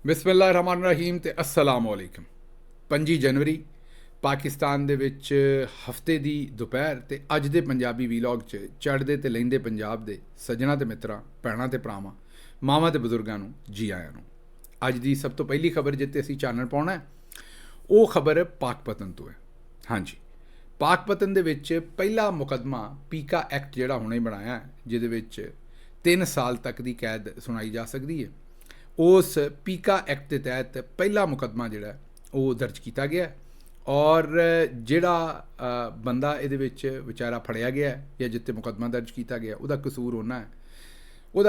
ਬਿਸਮਿਲ੍ਲਾਹਿਰਰਹਿਮਾनिर्रहीम ਤੇ अस्सलाम वालेकुम। 5 ਜਨਵਰੀ ਪਾਕਿਸਤਾਨ ਦੇ ਵਿੱਚ ਹਫਤੇ ਦੀ ਦੁਪਹਿਰ ਤੇ ਅੱਜ ਦੇ ਪੰਜਾਬੀ ਵੀਲੌਗ 'ਚ ਚੜ੍ਹਦੇ ਤੇ ਲਹਿੰਦੇ ਪੰਜਾਬ ਦੇ ਸੱਜਣਾ ਤੇ ਮਿੱਤਰਾਂ, ਭੈਣਾਂ ਤੇ ਭਰਾਵਾਂ, ਮਾਵਾਂ ਤੇ ਬਜ਼ੁਰਗਾਂ ਨੂੰ ਜੀ ਆਇਆਂ ਨੂੰ। ਅੱਜ ਦੀ ਸਭ ਤੋਂ ਪਹਿਲੀ ਖਬਰ ਜਿੱਤੇ ਅਸੀਂ ਚਾਨਣ ਪਾਉਣਾ ਹੈ ਉਹ ਖਬਰ ਪਾਕਪਤਨ ਤੋਂ ਹੈ। ਹਾਂਜੀ, ਪਾਕਪਤਨ ਦੇ ਵਿੱਚ ਪਹਿਲਾ ਮੁਕੱਦਮਾ ਪੀਕਾ ਐਕਟ ਜਿਹੜਾ ਹੁਣੇ ਬਣਾਇਆ ਹੈ, ਜਿਹਦੇ ਵਿੱਚ 3 ਸਾਲ ਤੱਕ ਦੀ ਕੈਦ ਸੁਣਾਈ ਜਾ ਸਕਦੀ ਹੈ। ਉਸ ਪੀਕਾ ਐਕਟ ਦੇ ਤਹਿਤ ਪਹਿਲਾ ਮੁਕੱਦਮਾ ਜਿਹੜਾ ਉਹ ਦਰਜ ਕੀਤਾ ਗਿਆ ਔਰ ਜਿਹੜਾ ਬੰਦਾ ਇਹਦੇ ਵਿੱਚ ਵਿਚਾਰਾ ਫੜਿਆ ਗਿਆ ਜਾਂ ਜਿੱਤੇ ਮੁਕੱਦਮਾ ਦਰਜ ਕੀਤਾ ਗਿਆ ਉਹਦਾ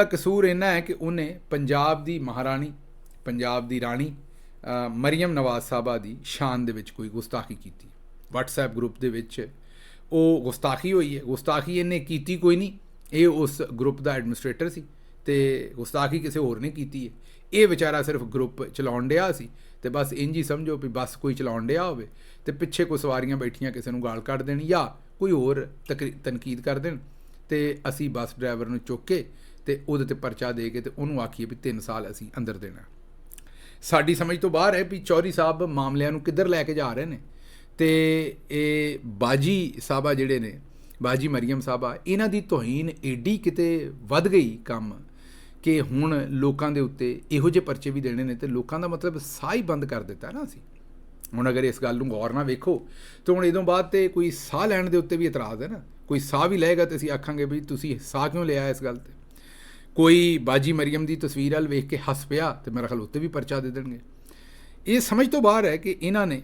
ਕਸੂਰ ਇੰਨਾ ਹੈ ਕਿ ਉਹਨੇ ਪੰਜਾਬ ਦੀ ਮਹਾਰਾਣੀ, ਪੰਜਾਬ ਦੀ ਰਾਣੀ ਮਰੀਮ ਨਵਾਜ਼ ਸਾਹਿਬਾ ਦੀ ਸ਼ਾਨ ਦੇ ਵਿੱਚ ਕੋਈ ਗੁਸਤਾਖੀ ਕੀਤੀ। ਵਟਸਐਪ ਗਰੁੱਪ ਦੇ ਵਿੱਚ ਉਹ ਗੁਸਤਾਖੀ ਹੋਈ ਹੈ। ਗੁਸਤਾਖੀ ਇਹਨੇ ਕੀਤੀ ਕੋਈ ਨਹੀਂ, ਇਹ ਉਸ ਗਰੁੱਪ ਦਾ ਐਡਮਿਨਿਸਟ੍ਰੇਟਰ ਸੀ ਤੇ ਗੁਸਤਾਖੀ ਕਿਸੇ ਹੋਰ ਨੇ ਕੀਤੀ ਹੈ। ਇਹ ਵਿਚਾਰਾ ਸਿਰਫ ਗਰੁੱਪ ਚਲਾਉਣ ਡਿਆ ਸੀ ਤੇ ਬਸ ਇੰਝ ਹੀ ਸਮਝੋ ਵੀ ਬਸ ਕੋਈ ਚਲਾਉਣ ਡਿਆ ਹੋਵੇ ਤੇ ਪਿੱਛੇ ਕੋਈ ਸਵਾਰੀਆਂ ਬੈਠੀਆਂ ਕਿਸੇ ਨੂੰ ਗਾਲ ਕੱਢ ਦੇਣ ਜਾਂ ਕੋਈ ਹੋਰ ਤਨਕੀਦ ਕਰ ਦੇਣ ਤੇ ਅਸੀਂ ਬੱਸ ਡਰਾਈਵਰ ਨੂੰ ਚੁੱਕ ਕੇ ਤੇ ਉਹਦੇ ਤੇ ਪਰਚਾ ਦੇ ਕੇ ਤੇ ਉਹਨੂੰ ਆਖੀਏ ਵੀ 3 ਸਾਲ ਅਸੀਂ ਅੰਦਰ ਦੇਣਾ। ਸਾਡੀ ਸਮਝ ਤੋਂ ਬਾਹਰ ਹੈ ਵੀ ਚੌਧਰੀ ਸਾਹਿਬ ਮਾਮਲਿਆਂ ਨੂੰ ਕਿੱਧਰ ਲੈ ਕੇ ਜਾ ਰਹੇ ਨੇ ਤੇ ਇਹ ਬਾਜੀ ਸਾਹਿਬਾ ਜਿਹੜੇ ਨੇ, ਬਾਜੀ ਮਰੀਮ ਸਾਹਿਬਾ, ਇਹਨਾਂ ਦੀ ਤੋਹੀਨ ਏਡੀ ਕਿਤੇ ਵੱਧ ਗਈ ਕੰਮ ਕਿ ਹੁਣ ਲੋਕਾਂ ਦੇ ਉੱਤੇ ਇਹੋ ਜਿਹੇ ਪਰਚੇ ਵੀ ਦੇਣੇ ਨੇ ਤੇ ਲੋਕਾਂ ਦਾ ਮਤਲਬ ਸਾਹ ਹੀ ਬੰਦ ਕਰ ਦਿੱਤਾ ਨਾ ਅਸੀਂ। ਹੁਣ ਅਗਰ ਇਸ ਗੱਲ ਨੂੰ ਗੌਰ ਨਾਲ ਵੇਖੋ ਤਾਂ ਹੁਣ ਇਹਦੋਂ ਬਾਅਦ ਤੇ ਕੋਈ ਸਾਹ ਲੈਣ ਦੇ ਉੱਤੇ ਵੀ ਇਤਰਾਜ਼ ਹੈ ਨਾ। ਕੋਈ ਸਾਹ ਵੀ ਲਏਗਾ ਤੇ ਅਸੀਂ ਆਖਾਂਗੇ ਵੀ ਤੁਸੀਂ ਸਾਹ ਕਿਉਂ ਲਿਆ ਇਸ ਗੱਲ ਤੇ। ਕੋਈ ਬਾਜੀ ਮਰੀਮ ਦੀ ਤਸਵੀਰ ਵੱਲ ਵੇਖ ਕੇ ਹੱਸ ਪਿਆ ਤੇ ਮੇਰੇ ਖਿਆਲ ਉੱਤੇ ਵੀ ਪਰਚਾ ਦੇ ਦੇਣਗੇ। ਇਹ ਸਮਝ ਤੋਂ ਬਾਹਰ ਹੈ ਕਿ ਇਹਨਾਂ ਨੇ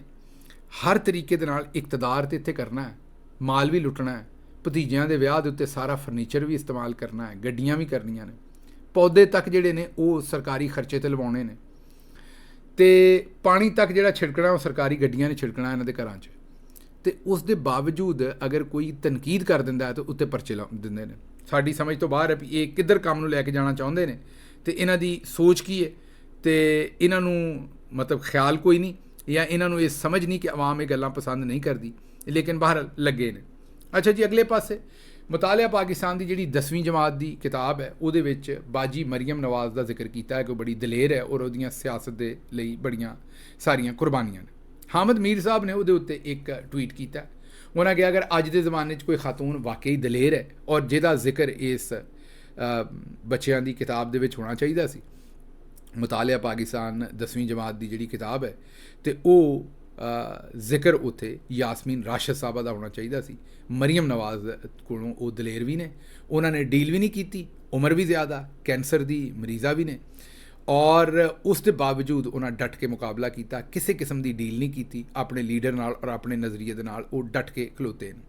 ਹਰ ਤਰੀਕੇ ਦੇ ਨਾਲ ਇਕਤਦਾਰ ਤੇ ਇੱਥੇ ਕਰਨਾ ਹੈ, ਮਾਲ ਵੀ ਲੁੱਟਣਾ ਹੈ, ਭਤੀਜਿਆਂ ਦੇ ਵਿਆਹ ਦੇ ਉੱਤੇ ਸਾਰਾ ਫਰਨੀਚਰ ਵੀ ਇਸਤੇਮਾਲ ਕਰਨਾ ਹੈ, ਗੱਡੀਆਂ ਵੀ ਕਰਨੀਆਂ ਨੇ, ਪੌਦੇ ਤੱਕ ਜਿਹੜੇ ਨੇ ਉਹ ਸਰਕਾਰੀ ਖਰਚੇ 'ਤੇ ਲਵਾਉਣੇ ਨੇ ਤੇ ਪਾਣੀ ਤੱਕ ਜਿਹੜਾ ਛਿੜਕਣਾ ਉਹ ਸਰਕਾਰੀ ਗੱਡੀਆਂ ਨੇ ਛਿੜਕਣਾ ਇਹਨਾਂ ਦੇ ਘਰਾਂ 'ਚ। ਤੇ ਉਸ ਦੇ ਬਾਵਜੂਦ ਅਗਰ ਕੋਈ ਤਨਕੀਦ ਕਰ ਦਿੰਦਾ ਹੈ ਤਾਂ ਉੱਤੇ ਪਰਚੇ ਲਾ ਦਿੰਦੇ ਨੇ। ਸਾਡੀ ਸਮਝ ਤੋਂ ਬਾਹਰ ਹੈ ਵੀ ਇਹ ਕਿੱਧਰ ਕੰਮ ਨੂੰ ਲੈ ਕੇ ਜਾਣਾ ਚਾਹੁੰਦੇ ਨੇ ਤੇ ਇਹਨਾਂ ਦੀ ਸੋਚ ਕੀ ਹੈ ਤੇ ਇਹਨਾਂ ਨੂੰ ਮਤਲਬ ਖਿਆਲ ਕੋਈ ਨਹੀਂ ਜਾਂ ਇਹਨਾਂ ਨੂੰ ਇਹ ਸਮਝ ਨਹੀਂ ਕਿ ਆਵਾਮ ਇਹ ਗੱਲਾਂ ਪਸੰਦ ਨਹੀਂ ਕਰਦੀ, ਲੇਕਿਨ ਬਾਹਰ ਲੱਗੇ ਨੇ। ਅੱਛਾ ਜੀ, ਅਗਲੇ ਪਾਸੇ ਮੁਤਾਲਿਆ ਪਾਕਿਸਤਾਨ ਦੀ ਜਿਹੜੀ 10ਵੀਂ ਜਮਾਤ ਦੀ ਕਿਤਾਬ ਹੈ ਉਹਦੇ ਵਿੱਚ ਬਾਜੀ ਮਰੀਮ ਨਵਾਜ਼ ਦਾ ਜ਼ਿਕਰ ਕੀਤਾ ਹੈ ਕਿ ਉਹ ਬੜੀ ਦਲੇਰ ਹੈ ਔਰ ਉਹਦੀਆਂ ਸਿਆਸਤ ਦੇ ਲਈ ਬੜੀਆਂ ਸਾਰੀਆਂ ਕੁਰਬਾਨੀਆਂ ਨੇ। ਹਾਮਦ ਮੀਰ ਸਾਹਿਬ ਨੇ ਉਹਦੇ ਉੱਤੇ ਇੱਕ ਟਵੀਟ ਕੀਤਾ। ਉਹਨਾਂ ਕਿਹਾ ਅਗਰ ਅੱਜ ਦੇ ਜ਼ਮਾਨੇ 'ਚ ਕੋਈ ਖਾਤੂਨ ਵਾਕਈ ਦਲੇਰ ਹੈ ਔਰ ਜਿਹਦਾ ਜ਼ਿਕਰ ਇਸ ਬੱਚਿਆਂ ਦੀ ਕਿਤਾਬ ਦੇ ਵਿੱਚ ਹੋਣਾ ਚਾਹੀਦਾ ਸੀ, ਮੁਤਾਲਿਆ ਪਾਕਿਸਤਾਨ 10ਵੀਂ ਜਮਾਤ ਦੀ ਜਿਹੜੀ ਕਿਤਾਬ ਹੈ ਤੇ ਉਹ ਜ਼ਿਕਰ ਉੱਥੇ ਯਾਸਮੀਨ ਰਾਸ਼ਦ ਸਾਹਿਬਾ ਦਾ ਹੋਣਾ ਚਾਹੀਦਾ ਸੀ। ਮਰੀਮ ਨਵਾਜ਼ ਕੋਲੋਂ ਉਹ ਦਲੇਰ ਵੀ ਨੇ, ਉਹਨਾਂ ਨੇ ਡੀਲ ਵੀ ਨਹੀਂ ਕੀਤੀ, ਉਮਰ ਵੀ ਜ਼ਿਆਦਾ, ਕੈਂਸਰ ਦੀ ਮਰੀਜ਼ਾ ਵੀ ਨੇ ਔਰ ਉਸ ਦੇ ਬਾਵਜੂਦ ਉਹਨਾਂ ਡਟ ਕੇ ਮੁਕਾਬਲਾ ਕੀਤਾ, ਕਿਸੇ ਕਿਸਮ ਦੀ ਡੀਲ ਨਹੀਂ ਕੀਤੀ ਆਪਣੇ ਲੀਡਰ ਨਾਲ ਔਰ ਆਪਣੇ ਨਜ਼ਰੀਏ ਦੇ ਨਾਲ ਉਹ ਡਟ ਕੇ ਖਲੋਤੇ ਨੇ।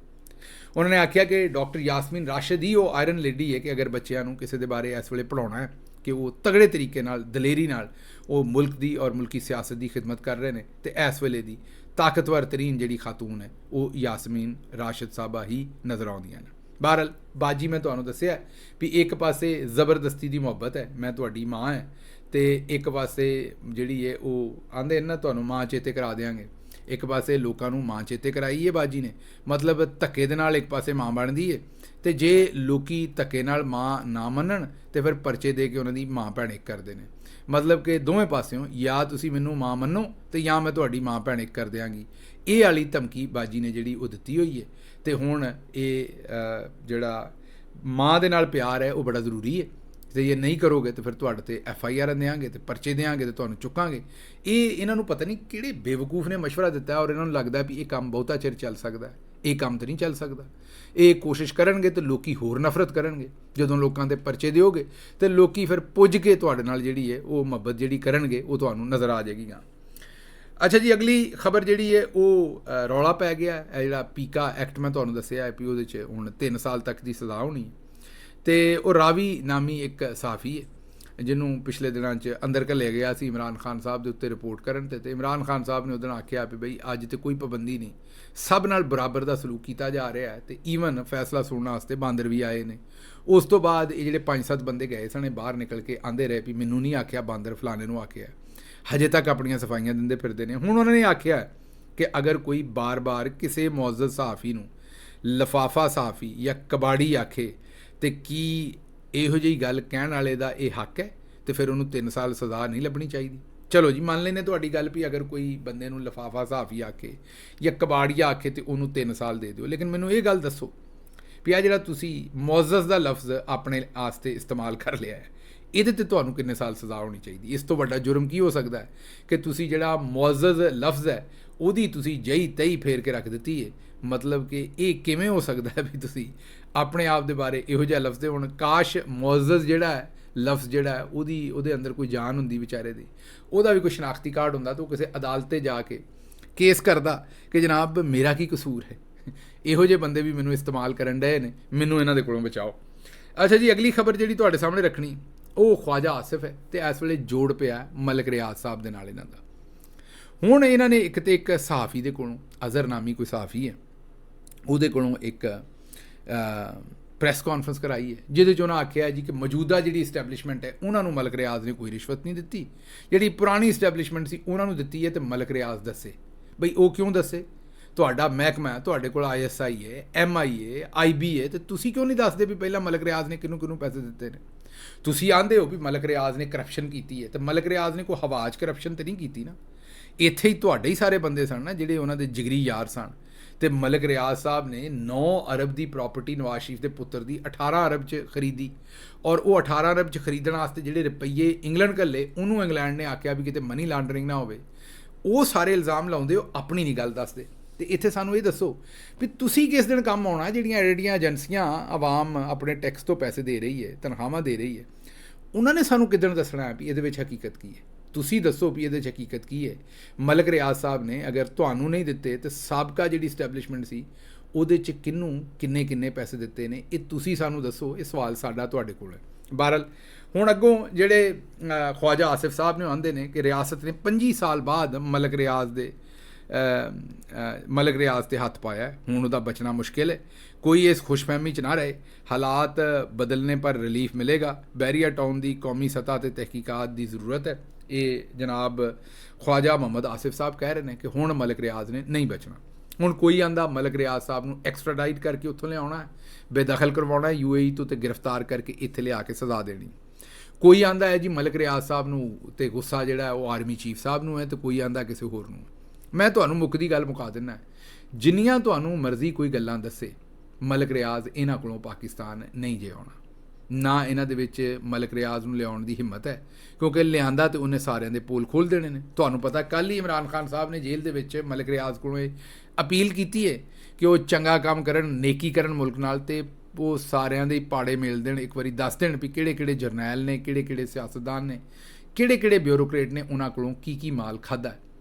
ਉਹਨਾਂ ਨੇ ਆਖਿਆ ਕਿ ਡਾਕਟਰ ਯਾਸਮੀਨ ਰਾਸ਼ਦ ਹੀ ਉਹ ਆਇਰਨ ਲੇਡੀ ਹੈ ਕਿ ਅਗਰ ਬੱਚਿਆਂ ਨੂੰ ਕਿਸੇ ਦੇ ਬਾਰੇ ਇਸ ਵੇਲੇ ਪੜ੍ਹਾਉਣਾ ਹੈ ਕਿ ਉਹ ਤਗੜੇ ਤਰੀਕੇ ਨਾਲ, ਦਲੇਰੀ ਨਾਲ ਉਹ ਮੁਲਕ ਦੀ ਔਰ ਮੁਲਕੀ ਸਿਆਸਤ ਦੀ ਖਿਦਮਤ ਕਰ ਰਹੇ ਨੇ ਤੇ ਇਸ ਵੇਲੇ ਦੀ ਤਾਕਤਵਰ ਤਰੀਨ ਜਿਹੜੀ ਖਾਤੂਨ ਹੈ ਉਹ ਯਾਸਮੀਨ ਰਾਸ਼ਦ ਸਾਹਿਬਾ ਹੀ ਨਜ਼ਰ ਆਉਂਦੀਆਂ ਨੇ। ਬਹਰਹਾਲ ਬਾਜੀ ਮੈਂ ਤੁਹਾਨੂੰ ਦੱਸਿਆ ਵੀ ਇੱਕ ਪਾਸੇ ਜ਼ਬਰਦਸਤੀ ਦੀ ਮੁਹੱਬਤ ਹੈ, ਮੈਂ ਤੁਹਾਡੀ ਮਾਂ ਹੈ, ਤੇ ਇੱਕ ਪਾਸੇ ਜਿਹੜੀ ਹੈ ਉਹ ਆਂਦੇ ਨਾ ਤੁਹਾਨੂੰ ਮਾਂ ਚੇਤੇ ਕਰਾ ਦਿਆਂਗੇ। ਇੱਕ ਪਾਸੇ ਲੋਕਾਂ ਨੂੰ ਮਾਂ ਚੇਤੇ ਕਰਾਈ ਹੈ ਬਾਜੀ ਨੇ, ਮਤਲਬ ਧੱਕੇ ਦੇ ਨਾਲ ਇੱਕ ਪਾਸੇ ਮਾਂ ਬਣਦੀ ਹੈ ਤੇ ਜੇ ਲੋਕੀ ਧੱਕੇ ਨਾਲ ਮਾਂ ਨਾ ਮੰਨਣ ਤੇ ਫਿਰ ਪਰਚੇ ਦੇ ਕੇ ਉਹਨਾਂ ਦੀ ਮਾਂ ਭੈਣ ਇੱਕ ਕਰਦੇ ਨੇ। ਮਤਲਬ ਕਿ ਦੋਵੇਂ ਪਾਸਿਓਂ ਜਾਂ ਤੁਸੀਂ ਮੈਨੂੰ ਮਾਂ ਮੰਨੋ ਤੇ ਜਾਂ ਮੈਂ ਤੁਹਾਡੀ ਮਾਂ ਭੈਣ ਇੱਕ ਕਰ ਦਿਆਂਗੀ। ਇਹ ਵਾਲੀ ਧਮਕੀ ਬਾਜੀ ਨੇ ਜਿਹੜੀ ਉਹ ਦਿੱਤੀ ਹੋਈ ਹੈ ਤੇ ਹੁਣ ਇਹ ਜਿਹੜਾ ਮਾਂ ਦੇ ਨਾਲ ਪਿਆਰ ਹੈ ਉਹ ਬੜਾ ਜ਼ਰੂਰੀ ਹੈ ਤੇ ਜੇ ਨਹੀਂ ਕਰੋਗੇ ਤਾਂ ਫਿਰ ਤੁਹਾਡੇ ਤੇ FIR ਦਿਆਂਗੇ ਤੇ ਪਰਚੇ ਦਿਆਂਗੇ ਤੇ ਤੁਹਾਨੂੰ ਚੁੱਕਾਂਗੇ। ਇਹ ਇਹਨਾਂ ਨੂੰ ਪਤਾ ਨਹੀਂ ਕਿਹੜੇ ਬੇਵਕੂਫ ਨੇ ਮਸ਼ਵਰਾ ਦਿੱਤਾ ਔਰ ਇਹਨਾਂ ਨੂੰ ਲੱਗਦਾ ਵੀ ਇਹ ਕੰਮ ਬਹੁਤਾ ਚਿਰ ਚੱਲ ਸਕਦਾ। ਇਹ ਕੰਮ ਤਾਂ ਨਹੀਂ ਚੱਲ ਸਕਦਾ। ਇਹ ਕੋਸ਼ਿਸ਼ ਕਰਨਗੇ ਤਾਂ ਲੋਕੀ ਹੋਰ ਨਫ਼ਰਤ ਕਰਨਗੇ। ਜਦੋਂ ਲੋਕਾਂ ਦੇ ਪਰਚੇ ਦਿਓਗੇ ਤੇ ਲੋਕੀ ਫਿਰ ਪੁੱਜ ਕੇ ਤੁਹਾਡੇ ਨਾਲ ਜਿਹੜੀ ਹੈ ਉਹ ਮੁਹੱਬਤ ਜਿਹੜੀ ਕਰਨਗੇ ਉਹ ਤੁਹਾਨੂੰ ਨਜ਼ਰ ਆ ਜਾਏਗੀ। ਅੱਛਾ ਜੀ, ਅਗਲੀ ਖਬਰ ਜਿਹੜੀ ਹੈ ਉਹ ਰੌਲਾ ਪੈ ਗਿਆ। ਇਹ ਜਿਹੜਾ ਪੀਕਾ ਐਕਟ ਮੈਂ ਤੁਹਾਨੂੰ ਦੱਸਿਆ ਹੈ ਵੀ ਉਹਦੇ 'ਚ ਹੁਣ 3 ਸਾਲ ਤੱਕ ਦੀ ਸਜ਼ਾ ਹੋਣੀ ਤੇ ਉਹ ਰਾਵੀ ਨਾਮੀ ਇੱਕ ਸਾਫੀ ਹੈ ਜਿਹਨੂੰ ਪਿਛਲੇ ਦਿਨਾਂ 'ਚ ਅੰਦਰ ਘੱਲਿਆ ਗਿਆ ਸੀ ਇਮਰਾਨ ਖਾਨ ਸਾਹਿਬ ਦੇ ਉੱਤੇ ਰਿਪੋਰਟ ਕਰਨ ਤੇ ਇਮਰਾਨ ਖਾਨ ਸਾਹਿਬ ਨੇ ਉਹਦੇ ਨਾਲ ਆਖਿਆ ਵੀ ਬਈ ਅੱਜ ਤੇ ਕੋਈ ਪਾਬੰਦੀ ਨਹੀਂ, ਸਭ ਨਾਲ ਬਰਾਬਰ ਦਾ ਸਲੂਕ ਕੀਤਾ ਜਾ ਰਿਹਾ ਹੈ ਤੇ ਈਵਨ ਫੈਸਲਾ ਸੁਣਨ ਵਾਸਤੇ ਬਾਂਦਰ ਵੀ ਆਏ ਨੇ। ਉਸ ਤੋਂ ਬਾਅਦ ਇਹ ਜਿਹੜੇ 5-7 ਬੰਦੇ ਗਏ ਸਨ ਬਾਹਰ ਨਿਕਲ ਕੇ ਆਂਦੇ ਰਹੇ ਵੀ ਮੈਨੂੰ ਨਹੀਂ ਆਖਿਆ ਬਾਂਦਰ, ਫਲਾਣੇ ਨੂੰ ਆਖਿਆ। ਹਜੇ ਤੱਕ ਆਪਣੀਆਂ ਸਫਾਈਆਂ ਦਿੰਦੇ ਫਿਰਦੇ ਨੇ। ਹੁਣ ਉਹਨਾਂ ਨੇ ਆਖਿਆ ਕਿ ਅਗਰ ਕੋਈ ਬਾਰ-ਬਾਰ ਕਿਸੇ ਮੁਅੱਜ਼ਜ਼ ਸਹਾਫੀ ਨੂੰ ਲਫਾਫਾ ਸਹਾਫੀ ਜਾਂ ਕਬਾੜੀ ਆਖੇ ਤੇ ਕੀ ਇਹੋ ਜਿਹੀ ਗੱਲ ਕਹਿਣ ਵਾਲੇ ਦਾ ਇਹ ਹੱਕ ਹੈ ਤੇ ਫਿਰ ਉਹਨੂੰ 3 ਸਾਲ ਸਜ਼ਾ ਨਹੀਂ ਲੱਭਣੀ ਚਾਹੀਦੀ। ਚਲੋ ਜੀ ਮੰਨ ਲੈਂਦੇ ਤੁਹਾਡੀ ਗੱਲ ਵੀ ਅਗਰ ਕੋਈ ਬੰਦੇ ਨੂੰ ਲਿਫਾਫਾ ਸਾਫੀ ਆਖੇ ਜਾਂ ਕਬਾੜੀਆ ਆਖੇ ਤੇ ਉਹਨੂੰ 3 ਸਾਲ ਦੇ ਦਿਓ, ਲੇਕਿਨ ਮੈਨੂੰ ਇਹ ਗੱਲ ਦੱਸੋ ਵੀ ਆ ਜਿਹੜਾ ਤੁਸੀਂ ਮੁਅੱਜ਼ਜ਼ ਦਾ ਲਫ਼ਜ਼ ਆਪਣੇ ਵਾਸਤੇ ਇਸਤੇਮਾਲ ਕਰ ਲਿਆ ਹੈ, ਇਹਦੇ ਤੇ ਤੁਹਾਨੂੰ ਕਿੰਨੇ ਸਾਲ ਸਜ਼ਾ ਹੋਣੀ ਚਾਹੀਦੀ? ਇਸ ਤੋਂ ਵੱਡਾ ਜੁਰਮ ਕੀ ਹੋ ਸਕਦਾ ਹੈ ਕਿ ਤੁਸੀਂ ਜਿਹੜਾ ਮੁਅੱਜ਼ਜ਼ ਲਫ਼ਜ਼ ਹੈ ਉਹਦੀ ਤੁਸੀਂ ਜਈ ਤਈ ਫੇਰ ਕੇ ਰੱਖ ਦਿੱਤੀ ਹੈ। ਮਤਲਬ ਕਿ ਇਹ ਕਿਵੇਂ ਹੋ ਸਕਦਾ ਹੈ ਵੀ ਤੁਸੀਂ ਆਪਣੇ ਆਪ ਦੇ ਬਾਰੇ ਇਹੋ ਜਿਹਾ ਲਫ਼ਜ਼? ਹੁਣ ਕਾਸ਼ ਮੁਅੱਜ਼ਜ਼ ਜਿਹੜਾ ਹੈ ਲਫ਼ਜ਼ ਜਿਹੜਾ ਹੈ ਉਹਦੇ ਅੰਦਰ ਕੋਈ ਜਾਨ ਹੁੰਦੀ ਵਿਚਾਰੇ ਦੀ, ਉਹਦਾ ਵੀ ਕੋਈ ਸ਼ਨਾਖਤੀ ਕਾਰਡ ਹੁੰਦਾ ਤਾਂ ਉਹ ਕਿਸੇ ਅਦਾਲਤ 'ਤੇ ਜਾ ਕੇ ਕੇਸ ਕਰਦਾ ਕਿ ਜਨਾਬ ਮੇਰਾ ਕੀ ਕਸੂਰ ਹੈ, ਇਹੋ ਜਿਹੇ ਬੰਦੇ ਵੀ ਮੈਨੂੰ ਇਸਤੇਮਾਲ ਕਰਨ ਡਏ ਨੇ, ਮੈਨੂੰ ਇਹਨਾਂ ਦੇ ਕੋਲੋਂ ਬਚਾਓ। ਅੱਛਾ ਜੀ, ਅਗਲੀ ਖਬਰ ਜਿਹੜੀ ਤੁਹਾਡੇ ਸਾਹਮਣੇ ਰੱਖਣੀ ਉਹ ख्वाजा आसिफ है ਤੇ ਇਸ ਵੇਲੇ ਜੋੜ ਪਿਆ ਮਲਕ ਰਿਆਜ਼ ਸਾਹਿਬ ਦੇ ਨਾਲ ਇਹਨਾਂ ਦਾ। ਹੁਣ ਇਹਨਾਂ ਨੇ ਇੱਕ ਸਹਾਫੀ ਦੇ ਕੋਲੋਂ, ਅਜ਼ਹਰ ਨਾਮੀ ਕੋਈ ਸਹਾਫੀ ਹੈ, ਉਹਦੇ ਕੋਲੋਂ ਇੱਕ ਪ੍ਰੈਸ ਕਾਨਫਰੰਸ कराई है ਜਿਹਦੇ 'ਚ ਉਹਨਾਂ ਆਖਿਆ ਜੀ ਕਿ ਮੌਜੂਦਾ ਜਿਹੜੀ ਇਸਟੈਬਲਿਸ਼ਮੈਂਟ ਹੈ ਉਹਨਾਂ ਨੂੰ ਮਲਕ ਰਿਆਜ਼ ਨੇ ਕੋਈ ਰਿਸ਼ਵਤ ਨਹੀਂ ਦਿੱਤੀ, ਜਿਹੜੀ ਪੁਰਾਣੀ ਇਸਟੈਬਲਿਸ਼ਮੈਂਟ ਸੀ ਉਹਨਾਂ ਨੂੰ ਦਿੱਤੀ ਹੈ। ਤੇ ਮਲਕ ਰਿਆਜ਼ ਦੱਸੇ ਬਈ ਉਹ ਕਿਉਂ ਦੱਸੇ? ਤੁਹਾਡਾ ਮਹਿਕਮਾ ਹੈ, ਤੁਹਾਡੇ ਕੋਲ ISI ਹੈ, MI ਹੈ, IB ਹੈ, ਤੇ ਤੁਸੀਂ ਕਿਉਂ ਨਹੀਂ ਦੱਸਦੇ ਵੀ ਪਹਿਲਾਂ ਮਲਕ ਰਿਆਜ਼ ਨੇ ਕਿਹਨੂੰ ਪੈਸੇ ਦਿੱਤੇ ਨੇ? ਤੁਸੀਂ ਆਂਦੇ ਹੋ ਵੀ ਮਲਕ ਰਿਆਜ਼ ਨੇ ਕਰਪਸ਼ਨ ਕੀਤੀ ਹੈ, ਤੇ ਮਲਕ ਰਿਆਜ਼ ਨੇ ਕੋਈ ਹਵਾ 'ਚ ਕਰਪਸ਼ਨ ਤੇ ਨਹੀਂ ਕੀਤੀ ਨਾ। ਇੱਥੇ ਹੀ ਤੁਹਾਡੇ ਹੀ ਸਾਰੇ ਬੰਦੇ ਸਨ ਨਾ ਜਿਹੜੇ ਉਹਨਾਂ ਦੇ ਜਿਗਰੀ ਯਾਰ ਸਨ। ਤੇ ਮਲਕ ਰਿਆਜ਼ ਸਾਹਿਬ ਨੇ 9 ਅਰਬ ਦੀ ਪ੍ਰਾਪਰਟੀ ਨਵਾਜ਼ ਸ਼ਰੀਫ ਦੇ ਪੁੱਤਰ ਦੀ 18 ਅਰਬ 'ਚ ਖਰੀਦੀ, ਔਰ ਉਹ 18 ਅਰਬ 'ਚ ਖਰੀਦਣ ਵਾਸਤੇ ਜਿਹੜੇ ਰੁਪਈਏ ਇੰਗਲੈਂਡ ਘੱਲੇ ਉਹਨੂੰ ਇੰਗਲੈਂਡ ਨੇ ਆਖਿਆ ਵੀ ਕਿਤੇ ਮਨੀ ਲਾਂਡਰਿੰਗ ਨਾ ਹੋਵੇ। ਉਹ ਸਾਰੇ ਇਲਜ਼ਾਮ ਲਾਉਂਦੇ ਹੋ, ਆਪਣੀ ਨਹੀਂ ਗੱਲ ਦੱਸਦੇ। ਤੇ ਇੱਥੇ ਸਾਨੂੰ ਇਹ ਦੱਸੋ ਵੀ ਤੁਸੀਂ ਕਿਸ ਦਿਨ ਕੰਮ ਆਉਣਾ ਜਿਹੜੀਆਂ ਏਜੰਸੀਆਂ ਆਵਾਮ ਆਪਣੇ ਟੈਕਸ ਤੋਂ ਪੈਸੇ ਦੇ ਰਹੀ ਹੈ, ਤਨਖਾਹਾਂ ਦੇ ਰਹੀ ਹੈ, ਉਹਨਾਂ ਨੇ ਸਾਨੂੰ ਕਿੱਦਣ ਦੱਸਣਾ ਹੈ ਵੀ ਇਹਦੇ ਵਿੱਚ ਹਕੀਕਤ ਕੀ ਹੈ? ਤੁਸੀਂ ਦੱਸੋ ਵੀ ਇਹਦੇ 'ਚ ਹਕੀਕਤ ਕੀ ਹੈ। ਮਲਕ ਰਿਆਜ਼ ਸਾਹਿਬ ਨੇ ਅਗਰ ਤੁਹਾਨੂੰ ਨਹੀਂ ਦਿੱਤੇ ਤੇ ਸਾਬਕਾ ਜਿਹੜੀ ਇਸਟੈਬਲਿਸ਼ਮੈਂਟ ਸੀ ਉਹਦੇ 'ਚ ਕਿਹਨੂੰ ਕਿੰਨੇ ਪੈਸੇ ਦਿੱਤੇ ਨੇ, ਇਹ ਤੁਸੀਂ ਸਾਨੂੰ ਦੱਸੋ। ਇਹ ਸਵਾਲ ਸਾਡਾ ਤੁਹਾਡੇ ਕੋਲ ਹੈ। ਬਹਰਹਾਲ ਹੁਣ ਅੱਗੋਂ ਜਿਹੜੇ ख्वाजा आसिफ ਸਾਹਿਬ ਨੇ ਆਉਂਦੇ ਨੇ ਕਿ ਰਿਆਸਤ ਨੇ 25 ਸਾਲ ਬਾਅਦ ਮਲਕ ਰਿਆਜ਼ ਤੇ ਹੱਥ ਪਾਇਆ, ਹੁਣ ਉਹਦਾ ਬਚਣਾ ਮੁਸ਼ਕਿਲ ਹੈ। ਕੋਈ ਇਸ ਖੁਸ਼ਫਹਿਮੀ 'ਚ ਨਾ ਰਹੇ, ਹਾਲਾਤ ਬਦਲਨੇ ਪਰ ਰਿਲੀਫ ਮਿਲੇਗਾ। ਬੈਰੀਆ ਟਾਊਨ ਦੀ ਕੌਮੀ ਸਤਹ 'ਤੇ ਤਹਿਕੀਕਾਤ ਦੀ ਜ਼ਰੂਰਤ ਹੈ। ਇਹ ਜਨਾਬ ख्वाजा मोहम्मद आसिफ ਸਾਹਿਬ ਕਹਿ ਰਹੇ ਨੇ ਕਿ ਹੁਣ ਮਲਕ ਰਿਆਜ਼ ਨੇ ਨਹੀਂ ਬਚਣਾ। ਹੁਣ ਕੋਈ ਆਂਦਾ ਮਲਕ ਰਿਆਜ਼ ਸਾਹਿਬ ਨੂੰ ਐਕਸਟ੍ਰਾਡਾਈਟ ਕਰਕੇ ਉੱਥੋਂ ਲਿਆਉਣਾ ਹੈ, ਬੇਦਖਲ ਕਰਵਾਉਣਾ UAE ਤੋਂ, ਤੇ ਗ੍ਰਿਫਤਾਰ ਕਰਕੇ ਇੱਥੇ ਲਿਆ ਕੇ ਸਜ਼ਾ ਦੇਣੀ। ਕੋਈ ਆਂਦਾ ਹੈ ਜੀ ਮਲਕ ਰਿਆਜ਼ ਸਾਹਿਬ ਨੂੰ ਤੇ ਗੁੱਸਾ ਜਿਹੜਾ ਉਹ ਆਰਮੀ ਚੀਫ ਸਾਹਿਬ ਨੂੰ ਹੈ, ਤੇ ਕੋਈ ਆਂਦਾ ਕਿਸੇ ਹੋਰ ਨੂੰ। ਮੈਂ ਤੁਹਾਨੂੰ ਮੁੱਕਦੀ ਗੱਲ ਮੁਕਾ ਦਿੰਦਾ, ਜਿੰਨੀਆਂ ਤੁਹਾਨੂੰ ਮਰਜ਼ੀ ਕੋਈ ਗੱਲਾਂ ਦੱਸੇ, ਮਲਕ ਰਿਆਜ਼ ਇਹਨਾਂ ਕੋਲੋਂ ਪਾਕਿਸਤਾਨ ਨਹੀਂ ਜੇ ਆਉਣਾ। ਨਾ ਇਹਨਾਂ ਦੇ ਵਿੱਚ ਮਲਕ ਰਿਆਜ਼ ਨੂੰ ਲਿਆਉਣ ਦੀ ਹਿੰਮਤ ਹੈ, ਕਿਉਂਕਿ ਲਿਆਂਦਾ ਤੇ ਉਹਨੇ ਸਾਰਿਆਂ ਦੇ ਪੋਲ ਖੋਲ੍ਹ ਦੇਣੇ ਨੇ। ਤੁਹਾਨੂੰ ਪਤਾ ਕੱਲ੍ਹ ਹੀ ਇਮਰਾਨ ਖਾਨ ਸਾਹਿਬ ਨੇ ਜੇਲ੍ਹ ਦੇ ਵਿੱਚ ਮਲਕ ਰਿਆਜ਼ ਕੋਲੋਂ ਇਹ ਅਪੀਲ ਕੀਤੀ ਹੈ ਕਿ ਉਹ ਚੰਗਾ ਕੰਮ ਕਰਨ, ਨੇਕੀ ਕਰਨ ਮੁਲਕ ਨਾਲ, ਤੇ ਉਹ ਸਾਰਿਆਂ ਦੇ ਪਾੜੇ ਮੇਲ ਦੇਣ, ਇੱਕ ਵਾਰੀ ਦੱਸ ਦੇਣ ਵੀ ਕਿਹੜੇ ਜਰਨੈਲ ਨੇ, ਕਿਹੜੇ ਸਿਆਸਤਦਾਨ ਨੇ, ਕਿਹੜੇ ਬਿਊਰੋਕਰੇਟ ਨੇ ਉਹਨਾਂ ਕੋਲੋਂ ਕੀ ਮਾਲ ਖਾਧਾ।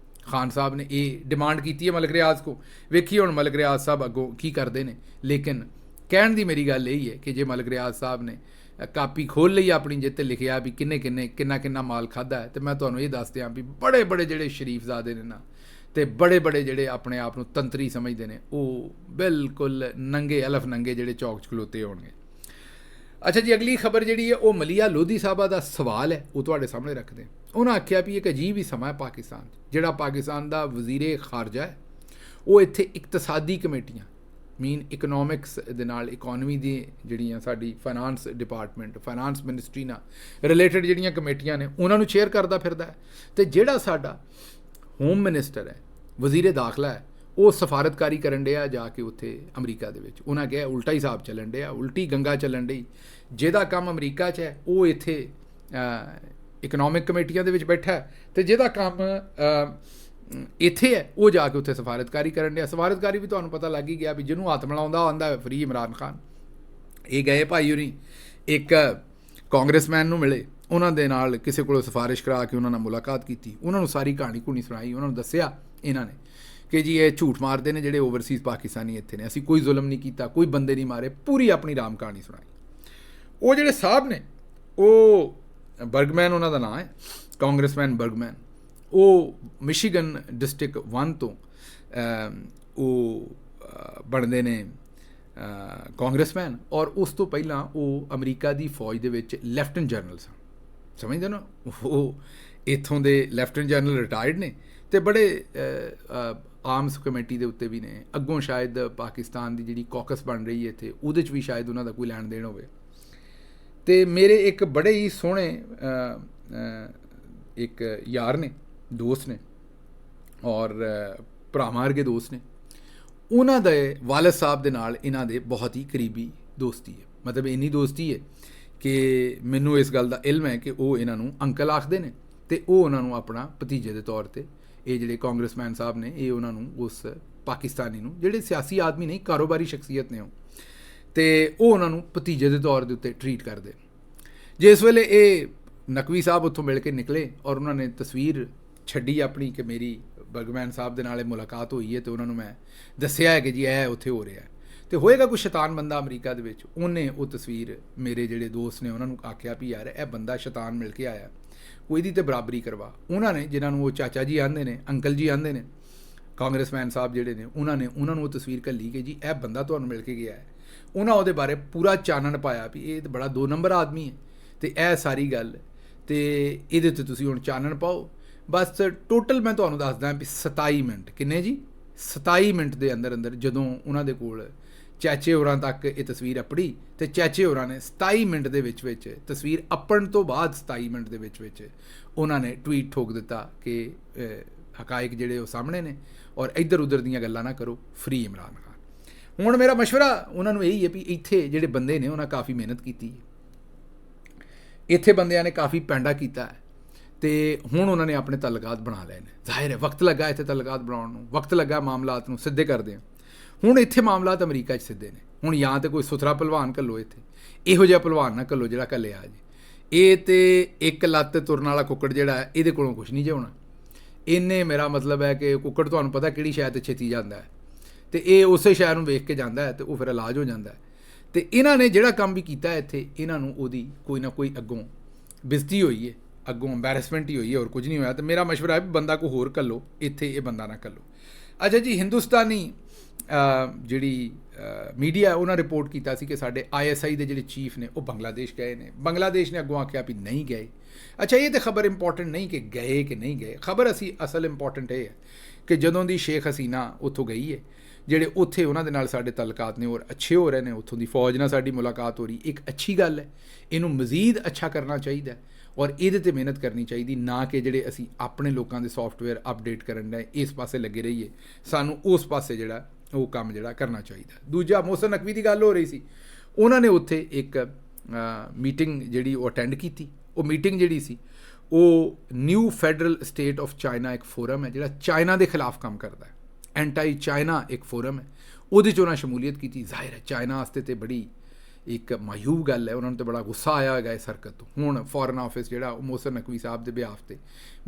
ਖਾਨ ਸਾਹਿਬ ਨੇ ਇਹ ਡਿਮਾਂਡ ਕੀਤੀ ਹੈ ਮਲਕ ਰਿਆਜ਼ ਕੋ। ਵੇਖੀਏ ਹੁਣ ਮਲਕ ਰਿਆਜ਼ ਸਾਹਿਬ ਅੱਗੋਂ ਕੀ ਕਰਦੇ ਨੇ। ਲੇਕਿਨ ਕਹਿਣ ਦੀ ਮੇਰੀ ਗੱਲ ਇਹੀ ਹੈ ਕਿ ਜੇ ਮਲਕ ਰਿਆਜ਼ ਸਾਹਿਬ ਨੇ ਕਾਪੀ ਖੋਲ੍ਹ ਲਈ ਆਪਣੀ, ਜਿੱਤੇ ਲਿਖਿਆ ਵੀ ਕਿੰਨਾ ਮਾਲ ਖਾਧਾ ਹੈ, ਤੇ ਮੈਂ ਤੁਹਾਨੂੰ ਇਹ ਦੱਸ ਦਿਆਂ ਵੀ ਬੜੇ ਜਿਹੜੇ ਸ਼ਰੀਫਜ਼ਾਦੇ ਨੇ ਨਾ, ਤੇ ਬੜੇ ਜਿਹੜੇ ਆਪਣੇ ਆਪ ਨੂੰ ਤੰਤਰੀ ਸਮਝਦੇ ਨੇ, ਉਹ ਬਿਲਕੁਲ ਨੰਗੇ ਅਲਫ ਨੰਗੇ ਜਿਹੜੇ ਚੌਕ 'ਚ ਖਲੋਤੇ ਹੋਣਗੇ। ਅੱਛਾ ਜੀ, ਅਗਲੀ ਖਬਰ ਜਿਹੜੀ ਹੈ ਉਹ ਮਲੀਹਾ ਲੋਧੀ ਸਾਹਿਬਾ ਦਾ ਸਵਾਲ ਹੈ, ਉਹ ਤੁਹਾਡੇ ਸਾਹਮਣੇ ਰੱਖਦੇ। ਉਹਨਾਂ ਆਖਿਆ ਵੀ ਇੱਕ ਅਜੀਬ ਹੀ ਸਮਾਂ ਹੈ ਪਾਕਿਸਤਾਨ 'ਚ। ਜਿਹੜਾ ਪਾਕਿਸਤਾਨ ਦਾ ਵਜ਼ੀਰੇ ਖਾਰਜਾ ਹੈ ਉਹ ਇੱਥੇ ਇਕਤਸਾਦੀ ਕਮੇਟੀਆਂ ਇਕਨੋਮਿਕਸ ਦੇ ਨਾਲ, ਇਕੋਨਮੀ ਦੀ ਜਿਹੜੀਆਂ ਸਾਡੀ ਫਾਈਨਾਂਸ ਡਿਪਾਰਟਮੈਂਟ, ਫਾਈਨਾਂਸ ਮਿਨਿਸਟਰੀ ਨਾਲ ਰਿਲੇਟਡ ਜਿਹੜੀਆਂ ਕਮੇਟੀਆਂ ਨੇ ਉਹਨਾਂ ਨੂੰ ਚੇਅਰ ਕਰਦਾ ਫਿਰਦਾ ਹੈ। ਤੇ ਜਿਹੜਾ ਸਾਡਾ ਹੋਮ ਮਿਨਿਸਟਰ ਹੈ, ਵਜ਼ੀਰੇ ਦਾਖਲਾ ਹੈ, ਉਹ ਸਫਾਰਤਕਾਰੀ ਕਰਨ ਡਿਆ ਜਾ ਕੇ ਉੱਥੇ ਅਮਰੀਕਾ ਦੇ ਵਿੱਚ। ਉਹਨਾਂ ਕਿਹਾ ਉਲਟਾ ਹਿਸਾਬ ਚੱਲਣ ਡਿਆ, ਉਲਟੀ ਗੰਗਾ ਚੱਲਣ ਡਈ। ਜਿਹਦਾ ਕੰਮ ਅਮਰੀਕਾ 'ਚ ਹੈ ਉਹ ਇੱਥੇ ਇਕਨੋਮਿਕ ਕਮੇਟੀਆਂ ਦੇ ਵਿੱਚ ਬੈਠਾ ਹੈ, ਤੇ ਜਿਹਦਾ ਕੰਮ ਇੱਥੇ ਹੈ ਉਹ ਜਾ ਕੇ ਉੱਥੇ ਸਫਾਰਤਕਾਰੀ ਕਰਨ ਡਿਆ। ਸਫਾਰਤਕਾਰੀ ਵੀ ਤੁਹਾਨੂੰ ਪਤਾ ਲੱਗ ਹੀ ਗਿਆ ਵੀ ਜਿਹਨੂੰ ਹੱਥ ਮਿਲਾਉਂਦਾ ਆਉਂਦਾ ਫਰੀ ਇਮਰਾਨ ਖਾਨ। ਇਹ ਗਏ ਭਾਈ ਹੋਰੀ ਇੱਕ ਕਾਂਗਰਸਮੈਨ ਨੂੰ ਮਿਲੇ, ਉਹਨਾਂ ਦੇ ਨਾਲ ਕਿਸੇ ਕੋਲੋਂ ਸਿਫਾਰਿਸ਼ ਕਰਾ ਕੇ ਉਹਨਾਂ ਨਾਲ ਮੁਲਾਕਾਤ ਕੀਤੀ, ਉਹਨਾਂ ਨੂੰ ਸਾਰੀ ਕਹਾਣੀ ਸੁਣਾਈ। ਉਹਨਾਂ ਨੂੰ ਦੱਸਿਆ ਇਹਨਾਂ ਨੇ ਕਿ ਜੀ ਇਹ ਝੂਠ ਮਾਰਦੇ ਨੇ ਜਿਹੜੇ ਓਵਰਸੀਜ਼ ਪਾਕਿਸਤਾਨੀ ਇੱਥੇ ਨੇ, ਅਸੀਂ ਕੋਈ ਜ਼ੁਲਮ ਨਹੀਂ ਕੀਤਾ, ਕੋਈ ਬੰਦੇ ਨਹੀਂ ਮਾਰੇ, ਪੂਰੀ ਆਪਣੀ ਰਾਮ ਕਹਾਣੀ ਸੁਣਾਈ। ਉਹ ਜਿਹੜੇ ਸਾਹਿਬ ਨੇ, ਉਹ ਬਰਗਮੈਨ ਉਹਨਾਂ ਦਾ ਨਾਂ ਹੈ, ਕਾਂਗਰਸਮੈਨ ਬਰਗਮੈਨ, ਉਹ ਮਿਸ਼ੀਗਨ ਡਿਸਟ੍ਰਿਕਟ 1 ਤੋਂ ਉਹ ਬਣਦੇ ਨੇ ਕਾਂਗਰਸਮੈਨ, ਔਰ ਉਸ ਤੋਂ ਪਹਿਲਾਂ ਉਹ ਅਮਰੀਕਾ ਦੀ ਫੌਜ ਦੇ ਵਿੱਚ ਲੈਫਟੀਨੈਂਟ ਜਨਰਲ ਸਨ। ਸਮਝਦੇ ਨਾ, ਉਹ ਇੱਥੋਂ ਦੇ ਲੈਫਟੀਨੈਂਟ ਜਨਰਲ ਰਿਟਾਇਰਡ ਨੇ, ਤੇ ਬੜੇ ਆਰਮਸ ਕਮੇਟੀ ਦੇ ਉੱਤੇ ਵੀ ਨੇ। ਅੱਗੋਂ ਸ਼ਾਇਦ ਪਾਕਿਸਤਾਨ ਦੀ ਜਿਹੜੀ ਕੌਕਸ ਬਣ ਰਹੀ ਹੈ ਇੱਥੇ, ਉਹਦੇ 'ਚ ਵੀ ਸ਼ਾਇਦ ਉਹਨਾਂ ਦਾ ਕੋਈ ਲੈਣ ਦੇਣ ਹੋਵੇ। ਤੇ ਮੇਰੇ ਇੱਕ ਬੜੇ ਹੀ ਸੋਹਣੇ ਇੱਕ ਯਾਰ ਨੇ, ਦੋਸਤ ਨੇ, ਔਰ ਭਰਾਵਾਂ ਵਰਗੇ ਦੋਸਤ ਨੇ। ਉਹਨਾਂ ਦੇ ਵਾਲਦ ਸਾਹਿਬ ਦੇ ਨਾਲ ਇਹਨਾਂ ਦੇ ਬਹੁਤ ਹੀ ਕਰੀਬੀ ਦੋਸਤੀ ਹੈ, ਮਤਲਬ ਇੰਨੀ ਦੋਸਤੀ ਹੈ ਕਿ ਮੈਨੂੰ ਇਸ ਗੱਲ ਦਾ ਇਲਮ ਹੈ ਕਿ ਉਹ ਇਹਨਾਂ ਨੂੰ ਅੰਕਲ ਆਖਦੇ ਨੇ ਅਤੇ ਉਹ ਉਹਨਾਂ ਨੂੰ ਆਪਣਾ ਭਤੀਜੇ ਦੇ ਤੌਰ 'ਤੇ, ਇਹ ਜਿਹੜੇ ਕਾਂਗਰਸਮੈਨ ਸਾਹਿਬ ਨੇ, ਇਹ ਉਹਨਾਂ ਨੂੰ ਉਸ ਪਾਕਿਸਤਾਨੀ ਨੂੰ, ਜਿਹੜੇ ਸਿਆਸੀ ਆਦਮੀ ਨਹੀਂ, ਕਾਰੋਬਾਰੀ ਸ਼ਖਸੀਅਤ ਨੇ ਉਹ, ਅਤੇ ਉਹ ਉਹਨਾਂ ਨੂੰ ਭਤੀਜੇ ਦੇ ਤੌਰ ਦੇ ਉੱਤੇ ਟਰੀਟ ਕਰਦੇ। ਜਿਸ ਵੇਲੇ ਇਹ ਨਕਵੀ ਸਾਹਿਬ ਉੱਥੋਂ ਮਿਲ ਕੇ ਨਿਕਲੇ ਔਰ ਉਹਨਾਂ ਨੇ ਤਸਵੀਰ ਛੱਡੀ ਆਪਣੀ ਕਿ ਮੇਰੀ ਬਰਗਮੈਨ ਸਾਹਿਬ ਦੇ ਨਾਲ ਮੁਲਾਕਾਤ ਹੋਈ ਹੈ, ਅਤੇ ਉਹਨਾਂ ਨੂੰ ਮੈਂ ਦੱਸਿਆ ਹੈ ਕਿ ਜੀ ਇਹ ਉੱਥੇ ਹੋ ਰਿਹਾ, ਅਤੇ ਹੋਏਗਾ ਕੋਈ ਸ਼ੈਤਾਨ ਬੰਦਾ ਅਮਰੀਕਾ ਦੇ ਵਿੱਚ, ਉਹਨੇ ਉਹ ਤਸਵੀਰ ਮੇਰੇ ਜਿਹੜੇ ਦੋਸਤ ਨੇ ਉਹਨਾਂ ਨੂੰ ਆਖਿਆ ਵੀ ਯਾਰ ਇਹ ਬੰਦਾ ਸ਼ੈਤਾਨ ਮਿਲ ਕੇ ਆਇਆ, ਕੋਈ ਇਹਦੀ ਤਾਂ ਬਰਾਬਰੀ ਕਰਵਾ। ਉਹਨਾਂ ਨੇ, ਜਿਨ੍ਹਾਂ ਨੂੰ ਉਹ ਚਾਚਾ ਜੀ ਆਉਂਦੇ ਨੇ, ਅੰਕਲ ਜੀ ਆਉਂਦੇ ਨੇ, ਕਾਂਗਰਸਮੈਨ ਸਾਹਿਬ ਜਿਹੜੇ ਨੇ, ਉਹਨਾਂ ਨੂੰ ਉਹ ਤਸਵੀਰ ਘੱਲੀ ਕਿ ਜੀ ਇਹ ਬੰਦਾ ਤੁਹਾਨੂੰ ਮਿਲ ਕੇ ਗਿਆ ਹੈ। ਉਹਨਾਂ ਉਹਦੇ ਬਾਰੇ ਪੂਰਾ ਚਾਨਣ ਪਾਇਆ ਵੀ ਇਹ ਤਾਂ ਬੜਾ 2 ਨੰਬਰ ਆਦਮੀ ਹੈ, ਅਤੇ ਇਹ ਸਾਰੀ ਗੱਲ, ਅਤੇ ਇਹਦੇ 'ਤੇ ਤੁਸੀਂ ਹੁਣ ਚਾਨਣ ਪਾਓ। ਬਸ ਟੋਟਲ ਮੈਂ ਤੁਹਾਨੂੰ ਦੱਸਦਾ ਵੀ 27 ਮਿੰਟ, ਕਿੰਨੇ ਜੀ, 27 ਮਿੰਟ ਦੇ ਅੰਦਰ ਅੰਦਰ ਜਦੋਂ ਉਹਨਾਂ ਦੇ ਕੋਲ ਚਾਚੇ ਹੋਰਾਂ ਤੱਕ ਇਹ ਤਸਵੀਰ ਅੱਪੜੀ, ਅਤੇ ਚਾਚੇ ਹੋਰਾਂ ਨੇ 27 ਮਿੰਟ ਦੇ ਵਿੱਚ ਤਸਵੀਰ ਅੱਪਣ ਤੋਂ ਬਾਅਦ 27 ਮਿੰਟ ਦੇ ਵਿੱਚ ਉਹਨਾਂ ਨੇ ਟਵੀਟ ਠੋਕ ਦਿੱਤਾ ਕਿ ਹਕਾਇਕ ਜਿਹੜੇ ਉਹ ਸਾਹਮਣੇ ਨੇ, ਔਰ ਇੱਧਰ ਉੱਧਰ ਦੀਆਂ ਗੱਲਾਂ ਨਾ ਕਰੋ, ਫਰੀ ਇਮਰਾਨ ਖਾਨ। ਹੁਣ ਮੇਰਾ ਮਸ਼ਵਰਾ ਉਹਨਾਂ ਨੂੰ ਇਹੀ ਹੈ ਵੀ ਇੱਥੇ ਜਿਹੜੇ ਬੰਦੇ ਨੇ ਉਹਨਾਂ ਕਾਫੀ ਮਿਹਨਤ ਕੀਤੀ ਹੈ, ਇੱਥੇ ਬੰਦਿਆਂ ਨੇ ਕਾਫੀ ਪੈਂਡਾ ਕੀਤਾ ਹੈ, ਅਤੇ ਹੁਣ ਉਹਨਾਂ ਨੇ ਆਪਣੇ ਤਾਲੁਕਾਤ ਬਣਾ ਲਏ ਨੇ। ਜ਼ਾਹਿਰ ਹੈ ਵਕਤ ਲੱਗਾ ਇੱਥੇ ਤਾਲੁਕਾਤ ਬਣਾਉਣ ਨੂੰ, ਵਕਤ ਲੱਗਾ ਮਾਮਲਾਤ ਨੂੰ ਸਿੱਧੇ ਕਰਦੇ ਆ। ਹੁਣ ਇੱਥੇ ਮਾਮਲਾਤ ਅਮਰੀਕਾ 'ਚ ਸਿੱਧੇ ਨੇ। ਹੁਣ ਜਾਂ ਤਾਂ ਕੋਈ ਸੁਥਰਾ ਭਲਵਾਨ ਘੱਲੋ ਇੱਥੇ, ਇਹੋ ਜਿਹਾ ਭਲਵਾਨ ਨਾ ਘੱਲੋ ਜਿਹੜਾ ਘੱਲਿਆ ਜੀ। ਇਹ ਤਾਂ ਇੱਕ ਲੱਤ ਤੁਰਨ ਵਾਲਾ ਕੁੱਕੜ ਜਿਹੜਾ ਹੈ, ਇਹਦੇ ਕੋਲੋਂ ਕੁਛ ਨਹੀਂ ਜੇ ਹੋਣਾ। ਇਹਨੇ, ਮੇਰਾ ਮਤਲਬ ਹੈ ਕਿ ਕੁੱਕੜ ਤੁਹਾਨੂੰ ਪਤਾ ਕਿਹੜੀ ਸ਼ੈ 'ਤੇ ਛੇਤੀ ਜਾਂਦਾ ਹੈ, ਅਤੇ ਇਹ ਉਸੇ ਸ਼ੈ ਨੂੰ ਵੇਖ ਕੇ ਜਾਂਦਾ ਹੈ, ਅਤੇ ਉਹ ਫਿਰ ਇਲਾਜ ਹੋ ਜਾਂਦਾ ਹੈ। ਅਤੇ ਇਹਨਾਂ ਨੇ ਜਿਹੜਾ ਕੰਮ ਵੀ ਕੀਤਾ ਇੱਥੇ, ਇਹਨਾਂ ਨੂੰ ਉਹਦੀ ਕੋਈ ਨਾ ਕੋਈ ਅੱਗੋਂ ਬੇਇੱਜ਼ਤੀ ਹੋਈ ਹੈ, ਅੱਗੋਂ ਅੰਬੈਰਸਮੈਂਟ ਹੀ ਹੋਈ ਹੈ, ਹੋਰ ਕੁਝ ਨਹੀਂ ਹੋਇਆ। ਅਤੇ ਮੇਰਾ ਮਸ਼ਵਰਾ ਹੈ ਵੀ ਬੰਦਾ ਕੋਈ ਹੋਰ ਘੱਲੋ, ਇੱਥੇ ਇਹ ਬੰਦਾ ਨਾ ਘੱਲੋ। ਅੱਛਾ ਜੀ, ਹਿੰਦੁਸਤਾਨੀ ਜਿਹੜੀ ਮੀਡੀਆ ਉਹਨਾਂ ਰਿਪੋਰਟ ਕੀਤਾ ਸੀ ਕਿ ਸਾਡੇ ISI ਦੇ ਜਿਹੜੇ ਚੀਫ ਨੇ ਉਹ ਬੰਗਲਾਦੇਸ਼ ਗਏ ਨੇ। ਬੰਗਲਾਦੇਸ਼ ਨੇ ਅੱਗੋਂ ਆਖਿਆ ਵੀ ਨਹੀਂ ਗਏ। ਅੱਛਾ, ਇਹ ਤਾਂ ਖਬਰ ਇੰਪੋਰਟੈਂਟ ਨਹੀਂ ਕਿ ਗਏ ਕਿ ਨਹੀਂ ਗਏ, ਖਬਰ ਅਸਲ ਇੰਪੋਰਟੈਂਟ ਇਹ ਹੈ ਕਿ ਜਦੋਂ ਦੀ ਸ਼ੇਖ ਹਸੀਨਾ ਉੱਥੋਂ ਗਈ ਹੈ, ਜਿਹੜੇ ਉੱਥੇ ਉਹਨਾਂ ਦੇ ਨਾਲ ਸਾਡੇ ਤਾਲੁਕਾਤ ਨੇ ਔਰ ਅੱਛੇ ਹੋ ਰਹੇ ਨੇ, ਉੱਥੋਂ ਦੀ ਫੌਜ ਨਾਲ ਸਾਡੀ ਮੁਲਾਕਾਤ ਹੋ ਰਹੀ, ਇੱਕ ਅੱਛੀ ਗੱਲ ਹੈ। ਇਹਨੂੰ ਮਜ਼ੀਦ ਅੱਛਾ ਕਰਨਾ ਚਾਹੀਦਾ ਔਰ ਇਹਦੇ 'ਤੇ ਮਿਹਨਤ ਕਰਨੀ ਚਾਹੀਦੀ, ਨਾ ਕਿ ਜਿਹੜੇ ਅਸੀਂ ਆਪਣੇ ਲੋਕਾਂ ਦੇ ਸੌਫਟਵੇਅਰ ਅਪਡੇਟ ਕਰਨ ਦਾ ਇਸ ਪਾਸੇ ਲੱਗੇ ਰਹੀਏ। ਸਾਨੂੰ ਉਸ ਪਾਸੇ ਜਿਹੜਾ ਉਹ ਕੰਮ ਜਿਹੜਾ ਕਰਨਾ ਚਾਹੀਦਾ। ਦੂਜਾ, ਮੋਹਸਨ ਨਕਵੀ ਦੀ ਗੱਲ ਹੋ ਰਹੀ ਸੀ, ਉਹਨਾਂ ਨੇ ਉੱਥੇ ਇੱਕ ਮੀਟਿੰਗ ਜਿਹੜੀ ਉਹ ਅਟੈਂਡ ਕੀਤੀ। ਉਹ ਮੀਟਿੰਗ ਜਿਹੜੀ ਸੀ ਉਹ new federal state of China, ਇੱਕ ਫੋਰਮ ਹੈ ਜਿਹੜਾ ਚਾਈਨਾ ਦੇ ਖਿਲਾਫ ਕੰਮ ਕਰਦਾ ਹੈ, ਐਂਟਾਈ ਚਾਈਨਾ ਇੱਕ ਫੋਰਮ ਹੈ, ਉਹਦੇ 'ਚ ਉਹਨਾਂ ਸ਼ਮੂਲੀਅਤ ਕੀਤੀ। ਜ਼ਾਹਿਰ ਹੈ ਚਾਈਨਾ ਵਾਸਤੇ ਤਾਂ ਬੜੀ ਇੱਕ ਮਾਯੂਬ ਗੱਲ ਹੈ, ਉਹਨਾਂ ਨੂੰ ਤਾਂ ਬੜਾ ਗੁੱਸਾ ਆਇਆ ਹੈਗਾ ਇਸ ਹਰਕਤ ਤੋਂ। ਹੁਣ ਫੋਰਨ ਆਫਿਸ ਜਿਹੜਾ ਉਹ ਮੋਹਸਨ ਨਕਵੀ ਸਾਹਿਬ ਦੇ ਬਿਹਾਫ 'ਤੇ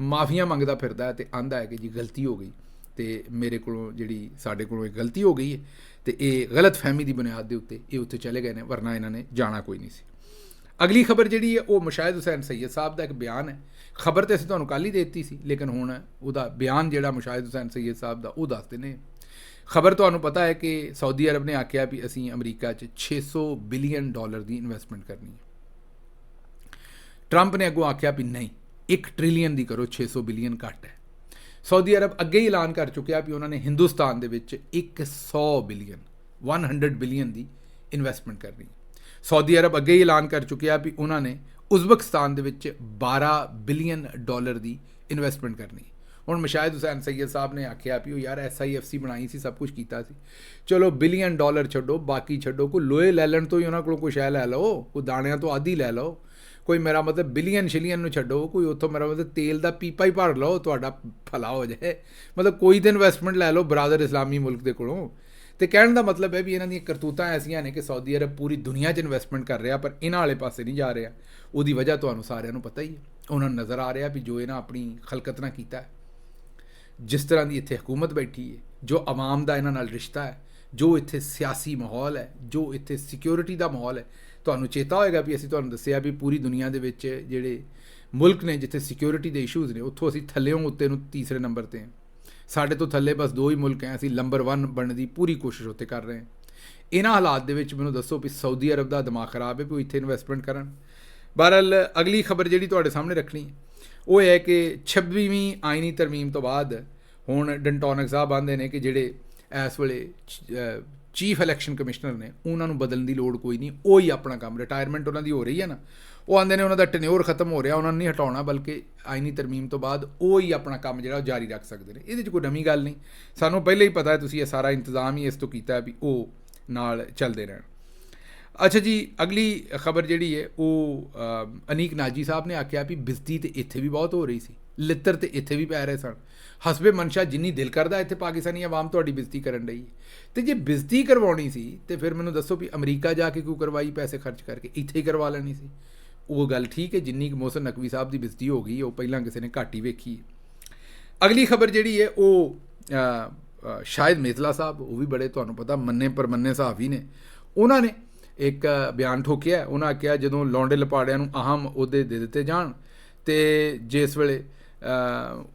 ਮਾਫੀਆਂ ਮੰਗਦਾ ਫਿਰਦਾ ਹੈ, ਅਤੇ ਆਂਦਾ ਹੈ ਕਿ ਜੀ ਗਲਤੀ ਹੋ ਗਈ, ਅਤੇ ਮੇਰੇ ਕੋਲੋਂ ਜਿਹੜੀ ਸਾਡੇ ਕੋਲੋਂ ਇੱਕ ਗਲਤੀ ਹੋ ਗਈ ਹੈ, ਅਤੇ ਇਹ ਗਲਤ ਫਹਿਮੀ ਦੀ ਬੁਨਿਆਦ ਦੇ ਉੱਤੇ ਇਹ ਉੱਥੇ ਚਲੇ ਗਏ ਨੇ, ਵਰਨਾ ਇਹਨਾਂ ਨੇ ਜਾਣਾ ਕੋਈ ਨਹੀਂ ਸੀ। ਅਗਲੀ ਖਬਰ ਜਿਹੜੀ ਹੈ ਉਹ ਮੁਸ਼ਾਹਿਦ ਹੁਸੈਨ ਸੈਯਦ ਸਾਹਿਬ ਦਾ ਇੱਕ ਬਿਆਨ ਹੈ। ਖਬਰ ਤਾਂ ਅਸੀਂ ਤੁਹਾਨੂੰ ਕੱਲ੍ਹ ਹੀ ਦੇ ਦਿੱਤੀ ਸੀ, ਲੇਕਿਨ ਹੁਣ ਉਹਦਾ ਬਿਆਨ ਜਿਹੜਾ ਮੁਸ਼ਾਹਿਦ ਹੁਸੈਨ ਸੈਯਦ ਸਾਹਿਬ ਦਾ ਉਹ ਦੱਸਦੇ ਨੇ। ਖਬਰ ਤੁਹਾਨੂੰ ਪਤਾ ਹੈ ਕਿ ਸਾਊਦੀ ਅਰਬ ਨੇ ਆਖਿਆ ਵੀ ਅਸੀਂ ਅਮਰੀਕਾ 'ਚ $600 ਬਿਲੀਅਨ ਦੀ ਇਨਵੈਸਟਮੈਂਟ ਕਰਨੀ ਹੈ। ਟਰੰਪ ਨੇ ਅੱਗੋਂ ਆਖਿਆ ਵੀ ਨਹੀਂ, 1 ਟ੍ਰਿਲੀਅਨ ਦੀ ਕਰੋ, 600 ਬਿਲੀਅਨ ਘੱਟ ਹੈ। ਸਾਊਦੀ ਅਰਬ ਅੱਗੇ ਹੀ ਐਲਾਨ ਕਰ ਚੁੱਕਿਆ ਵੀ ਉਹਨਾਂ ਨੇ ਹਿੰਦੁਸਤਾਨ ਦੇ ਵਿੱਚ 100 ਬਿਲੀਅਨ ਦੀ ਇਨਵੈਸਟਮੈਂਟ ਕਰਨੀ। ਸਾਊਦੀ ਅਰਬ ਅੱਗੇ ਹੀ ਐਲਾਨ ਕਰ ਚੁੱਕਿਆ ਵੀ ਉਹਨਾਂ ਨੇ ਉਜ਼ਬਕਿਸਤਾਨ ਦੇ ਵਿੱਚ $12 ਬਿਲੀਅਨ ਦੀ ਇਨਵੈਸਟਮੈਂਟ ਕਰਨੀ। ਹੁਣ ਮੁਸ਼ਾਹਿਦ ਹੁਸੈਨ ਸੈਯਦ ਸਾਹਿਬ ਨੇ ਆਖਿਆ ਵੀ ਉਹ ਯਾਰ SIFC ਬਣਾਈ ਸੀ, ਸਭ ਕੁਝ ਕੀਤਾ ਸੀ, ਚਲੋ $1 ਬਿਲੀਅਨ ਛੱਡੋ, ਬਾਕੀ ਛੱਡੋ, ਕੋਈ ਲੋਹੇ ਲੈ ਲੈਣ ਤੋਂ ਹੀ ਉਹਨਾਂ ਕੋਲੋਂ ਕੋਈ ਸ਼ੈ ਲੈ ਲਓ, ਕੋਈ ਦਾਣਿਆਂ ਤੋਂ ਆਧੀ ਲੈ ਲਓ, ਕੋਈ ਮੇਰਾ ਮਤਲਬ ਬਿਲੀਅਨ ਸ਼ਿਲੀਅਨ ਨੂੰ ਛੱਡੋ, ਕੋਈ ਉੱਥੋਂ ਮੇਰਾ ਮਤਲਬ ਤੇਲ ਦਾ ਪੀਪਾ ਹੀ ਭਰ ਲਓ, ਤੁਹਾਡਾ ਭਲਾ ਹੋ ਜਾਏ। ਮਤਲਬ ਕੋਈ ਤਾਂ ਇਨਵੈਸਟਮੈਂਟ ਲੈ ਲਓ ਬਰਾਦਰ ਇਸਲਾਮੀ ਮੁਲਕ ਦੇ ਕੋਲੋਂ। ਅਤੇ ਕਹਿਣ ਦਾ ਮਤਲਬ ਹੈ ਵੀ ਇਹਨਾਂ ਦੀਆਂ ਕਰਤੂਤਾਂ ਐਸੀਆਂ ਨੇ ਕਿ ਸਾਊਦੀ ਅਰਬ ਪੂਰੀ ਦੁਨੀਆ 'ਚ ਇਨਵੈਸਟਮੈਂਟ ਕਰ ਰਿਹਾ, ਪਰ ਇਹਨਾਂ ਵਾਲੇ ਪਾਸੇ ਨਹੀਂ ਜਾ ਰਿਹਾ। ਉਹਦੀ ਵਜ੍ਹਾ ਤੁਹਾਨੂੰ ਸਾਰਿਆਂ ਨੂੰ ਪਤਾ ਹੀ ਹੈ। ਉਹਨਾਂ ਨੂੰ ਨਜ਼ਰ ਆ ਰਿਹਾ ਵੀ ਜੋ ਇਹਨਾਂ ਆਪਣੀ ਖਲਕਤ ਨਾਲ ਕੀਤਾ, ਜਿਸ ਤਰ੍ਹਾਂ ਦੀ ਇੱਥੇ ਹਕੂਮਤ ਬੈਠੀ ਹੈ, ਜੋ ਆਵਾਮ ਦਾ ਇਹਨਾਂ ਨਾਲ ਰਿਸ਼ਤਾ ਹੈ, ਜੋ ਇੱਥੇ ਸਿਆਸੀ ਮਾਹੌਲ ਹੈ, ਜੋ ਇੱਥੇ ਸਿਕਿਉਰਿਟੀ ਦਾ ਮਾਹੌਲ ਹੈ। ਤੁਹਾਨੂੰ ਚੇਤਾ ਹੋਏਗਾ ਵੀ ਅਸੀਂ ਤੁਹਾਨੂੰ ਦੱਸਿਆ ਵੀ ਪੂਰੀ ਦੁਨੀਆ ਦੇ ਵਿੱਚ ਜਿਹੜੇ ਮੁਲਕ ਨੇ ਜਿੱਥੇ ਸਿਕਿਉਰਿਟੀ ਦੇ ਇਸ਼ੂਜ਼ ਨੇ, ਉੱਥੋਂ ਅਸੀਂ ਥੱਲਿਓਂ ਉੱਤੇ ਨੂੰ ਤੀਸਰੇ ਨੰਬਰ 'ਤੇ ਹਾਂ। ਸਾਡੇ ਤੋਂ ਥੱਲੇ ਬਸ 2 ਹੀ ਮੁਲਕ ਹੈ, ਅਸੀਂ ਨੰਬਰ 1 ਬਣਨ ਦੀ ਪੂਰੀ ਕੋਸ਼ਿਸ਼ ਉੱਤੇ ਕਰ ਰਹੇ ਹਾਂ। ਇਹਨਾਂ ਹਾਲਾਤ ਦੇ ਵਿੱਚ ਮੈਨੂੰ ਦੱਸੋ ਵੀ ਸਾਊਦੀ ਅਰਬ ਦਾ ਦਿਮਾਗ ਖਰਾਬ ਹੈ ਵੀ ਉਹ ਇੱਥੇ ਇਨਵੈਸਟਮੈਂਟ ਕਰਨ। ਬਹਰਹਾਲ ਅਗਲੀ ਖਬਰ ਜਿਹੜੀ ਤੁਹਾਡੇ ਸਾਹਮਣੇ ਰੱਖਣੀ ਉਹ ਹੈ ਕਿ 26ਵੀਂ ਆਈਨੀ ਤਰਮੀਮ ਤੋਂ ਬਾਅਦ ਹੁਣ ਡੰਟੋਨਿਕ ਸਾਹਿਬ ਆਉਂਦੇ ਨੇ ਕਿ ਜਿਹੜੇ ਇਸ ਵੇਲੇ ਚੀਫ ਇਲੈਕਸ਼ਨ ਕਮਿਸ਼ਨਰ ਨੇ ਉਹਨਾਂ ਨੂੰ ਬਦਲਣ ਦੀ ਲੋੜ ਕੋਈ ਨਹੀਂ, ਉਹ ਹੀ ਆਪਣਾ ਕੰਮ, ਰਿਟਾਇਰਮੈਂਟ ਉਹਨਾਂ ਦੀ ਹੋ ਰਹੀ ਹੈ ਨਾ, ਉਹ ਆਉਂਦੇ ਨੇ ਉਹਨਾਂ ਦਾ ਟੈਨਿਓਰ ਖਤਮ ਹੋ ਰਿਹਾ, ਉਹਨਾਂ ਨੂੰ ਨਹੀਂ ਹਟਾਉਣਾ, ਬਲਕਿ ਆਈਨੀ ਤਰਮੀਮ ਤੋਂ ਬਾਅਦ ਉਹ ਹੀ ਆਪਣਾ ਕੰਮ ਜਿਹੜਾ ਉਹ ਜਾਰੀ ਰੱਖ ਸਕਦੇ ਨੇ। ਇਹਦੇ 'ਚ ਕੋਈ ਨਵੀਂ ਗੱਲ ਨਹੀਂ, ਸਾਨੂੰ ਪਹਿਲਾਂ ਹੀ ਪਤਾ ਹੈ, ਤੁਸੀਂ ਇਹ ਸਾਰਾ ਇੰਤਜ਼ਾਮ ਹੀ ਇਸ ਤੋਂ ਕੀਤਾ ਵੀ ਉਹ ਨਾਲ ਚੱਲਦੇ ਰਹਿਣ। ਅੱਛਾ ਜੀ, ਅਗਲੀ ਖਬਰ ਜਿਹੜੀ ਹੈ ਉਹ ਅਨੀਕ ਨਾਜੀ ਸਾਹਿਬ ਨੇ ਆਖਿਆ ਵੀ ਬਿਜ਼ਤੀ ਤਾਂ ਇੱਥੇ ਵੀ ਬਹੁਤ ਹੋ ਰਹੀ ਸੀ, ਲਿੱਤਰ ਤੇ ਇੱਥੇ ਵੀ ਪੈ ਰਹੇ ਸਨ, ਹਸਬੇ ਮਨਸ਼ਾ ਜਿੰਨੀ ਦਿਲ ਕਰਦਾ ਇੱਥੇ ਪਾਕਿਸਤਾਨੀ ਆਵਾਮ ਤੁਹਾਡੀ ਬਿਜ਼ਤੀ ਕਰਨ ਰਹੀ ਹੈ। ਅਤੇ ਜੇ ਬਿਜ਼ਤੀ ਕਰਵਾਉਣੀ ਸੀ ਤਾਂ ਫਿਰ ਮੈਨੂੰ ਦੱਸੋ ਵੀ ਅਮਰੀਕਾ ਜਾ ਕੇ ਕਿਉਂ ਕਰਵਾਈ ਪੈਸੇ ਖਰਚ ਕਰਕੇ, ਇੱਥੇ ਹੀ ਕਰਵਾ ਲੈਣੀ ਸੀ। ਉਹ ਗੱਲ ਠੀਕ ਹੈ, ਜਿੰਨੀ ਕੁ ਮੋਹਸਨ ਨਕਵੀ ਸਾਹਿਬ ਦੀ ਬਿਜ਼ਤੀ ਹੋ ਗਈ ਉਹ ਪਹਿਲਾਂ ਕਿਸੇ ਨੇ ਘੱਟ ਹੀ ਵੇਖੀ ਹੈ। ਅਗਲੀ ਖਬਰ ਜਿਹੜੀ ਹੈ ਉਹ ਸ਼ਾਇਦ ਮੇਤਲਾ ਸਾਹਿਬ, ਉਹ ਵੀ ਬੜੇ ਤੁਹਾਨੂੰ ਪਤਾ ਮੰਨੇ ਪਰਮੰਨੇ ਸਹਾਫੀ ਨੇ, ਉਹਨਾਂ ਨੇ ਇੱਕ ਬਿਆਨ ਠੋਕਿਆ। ਉਹਨਾਂ ਆਖਿਆ ਜਦੋਂ ਲੌਂਡੇ ਲਪਾੜਿਆਂ ਨੂੰ ਅਹਿਮ ਅਹੁਦੇ ਦੇ ਦਿੱਤੇ ਜਾਣ ਅਤੇ ਜਿਸ ਵੇਲੇ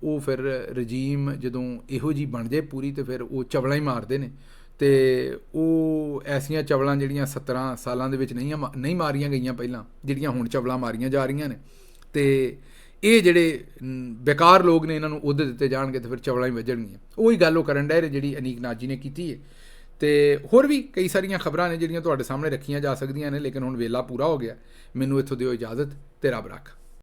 ਉਹ ਫਿਰ ਰਜੀਮ ਜਦੋਂ ਇਹੋ ਜਿਹੀ ਬਣ ਜਾਏ ਪੂਰੀ, ਅਤੇ ਫਿਰ ਉਹ ਚਵਲਾਂ ਹੀ ਮਾਰਦੇ ਨੇ। ਅਤੇ ਉਹ ਐਸੀਆਂ ਚਵਲਾਂ ਜਿਹੜੀਆਂ 17 ਸਾਲਾਂ ਦੇ ਵਿੱਚ ਨਹੀਂ ਮਾਰੀਆਂ ਗਈਆਂ ਪਹਿਲਾਂ, ਜਿਹੜੀਆਂ ਹੁਣ ਚਵਲਾਂ ਮਾਰੀਆਂ ਜਾ ਰਹੀਆਂ ਨੇ। ਅਤੇ ਇਹ ਜਿਹੜੇ ਬੇਕਾਰ ਲੋਕ ਨੇ ਇਹਨਾਂ ਨੂੰ ਅਹੁਦੇ ਦਿੱਤੇ ਜਾਣਗੇ ਅਤੇ ਫਿਰ ਚਵਲਾਂ ਹੀ ਵੱਜਣਗੀਆਂ। ਉਹੀ ਗੱਲ ਉਹ ਕਰਨ ਡਏ ਜਿਹੜੀ ਅਨੀਕ ਨਾਜੀ ਨੇ ਕੀਤੀ ਹੈ। ਅਤੇ ਹੋਰ ਵੀ ਕਈ ਸਾਰੀਆਂ ਖਬਰਾਂ ਨੇ ਜਿਹੜੀਆਂ ਤੁਹਾਡੇ ਸਾਹਮਣੇ ਰੱਖੀਆਂ ਜਾ ਸਕਦੀਆਂ ਨੇ, ਲੇਕਿਨ ਹੁਣ ਵੇਲਾ ਪੂਰਾ ਹੋ ਗਿਆ। ਮੈਨੂੰ ਇੱਥੋਂ ਦਿਓ ਇਜਾਜ਼ਤ, ਤੇ ਰੱਬ ਰੱਖ।